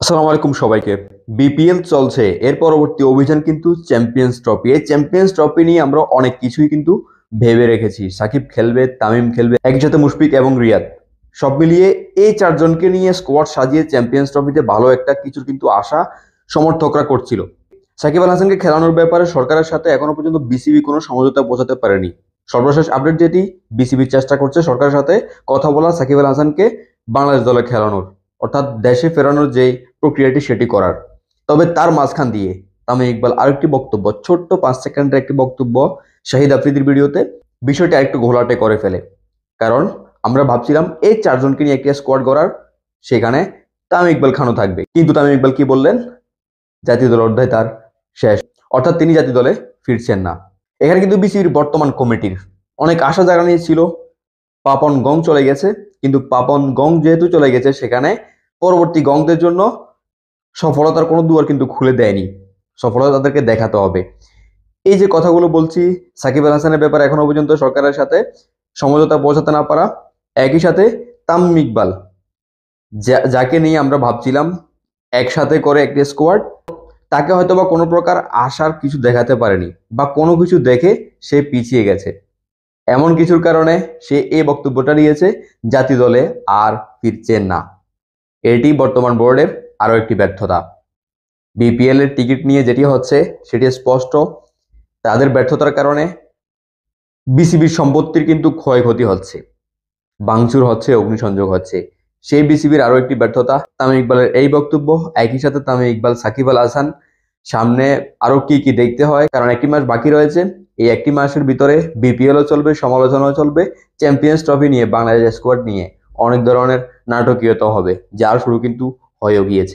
আসসালামু আলাইকুম সবাইকে। বিপিএল চলছে, এর পরবর্তী অভিযান কিন্তু চ্যাম্পিয়ন্স ট্রফি। এই চ্যাম্পিয়ন্স ট্রফি নিয়ে আমরা অনেক কিছুই কিন্তু ভেবে রেখেছি। সাকিব খেলবে, তামিম খেলবে, একসাথে মুশফিক এবং রিয়াদ। সব মিলিয়ে এই চারজনকে নিয়ে স্কোয়াড সাজিয়ে চ্যাম্পিয়ন্স ট্রফিতে ভালো একটা কিছুর কিন্তু আশা সমর্থকরা করছিল। সাকিব আল হাসানকে খেলানোর ব্যাপারে সরকারের সাথে এখনো পর্যন্ত বিসিবি কোনো সমঝোতা পৌঁছাতে পারেনি। সর্বশেষ আপডেট যেটি, বিসিবি চেষ্টা করছে সরকারের সাথে কথা বলা, সাকিব আল হাসানকে বাংলাদেশ দলে খেলানোর, অর্থাৎ দেশে ফেরানোর যে প্রক্রিয়াটি সেটি করার। তবে তার মাঝখান দিয়ে তামিম ইকবাল আরেকটি বক্তব্য, ছোট্ট 5 সেকেন্ডের একটি বক্তব্য শাহিদ আফ্রিদির ভিডিওতে বিষয়টি আরেকটু ঘোলাটে করে ফেলে। কারণ আমরা ভাবছিলাম এই চারজনকে নিয়ে একটি স্কোয়াড করার, সেখানে তামিম ইকবাল খানও থাকবে, কিন্তু তামিম ইকবাল কি বললেন? জাতীয় দল অধ্যায় তার শেষ, অর্থাৎ তিনি জাতীয় দলে ফিরছেন না। এখানে কিন্তু বিসিবির বর্তমান কমিটির অনেক আশা জাগানিয়েছিল। পাপন গং চলে গেছে, কিন্তু পাপন গং যেহেতু চলে গেছে, সেখানে পরবর্তী গংদের জন্য সফলতার কোনো দুয়ার কিন্তু খুলে দেয়নি। সফলতা তাদেরকে দেখাতে হবে। এই যে কথাগুলো বলছি, সাকিব আল হাসানের ব্যাপারে এখনো পর্যন্ত সরকারের সাথে সমঝোতা পৌঁছাতে না পারা, একই সাথে তামিম ইকবাল যাকে নিয়ে আমরা ভাবছিলাম একসাথে করে একটি স্কোয়াড, তাকে হয়তো বা কোনো প্রকার আশার কিছু দেখাতে পারেনি, বা কোনো কিছু দেখে সে পিছিয়ে গেছে। এমন কিছুর কারণে সে এই বক্তব্যটা দিয়েছে, জাতীয় দলে আর ফিরছেন না। এটি বর্তমান বোর্ডের আরো একটি ব্যর্থতা। বিপিএল এর টিকিট নিয়ে যেটি হচ্ছে সেটি স্পষ্ট, তাদের ব্যর্থতার কারণে বিসিবির সম্পত্তির কিন্তু ক্ষয়ক্ষতি হচ্ছে, ভাঙচুর হচ্ছে, অগ্নিসংযোগ হচ্ছে। সেই বিসিবির আরো একটি ব্যর্থতা তামিম ইকবালের এই বক্তব্য। একই সাথে তামিম ইকবাল, সাকিব আল হাসান সামনে আরো কি কি দেখতে হয়, কারণ একটি মাস বাকি রয়েছে। এই একটি মাসের ভিতরে বিপিএলও চলবে, সমালোচনাও চলবে, চ্যাম্পিয়ন্স ট্রফি নিয়ে, বাংলাদেশ স্কোয়াড নিয়ে অনেক ধরনের নাটকীয়তা হবে, যার শুরু কিন্তু হয়েও গিয়েছে।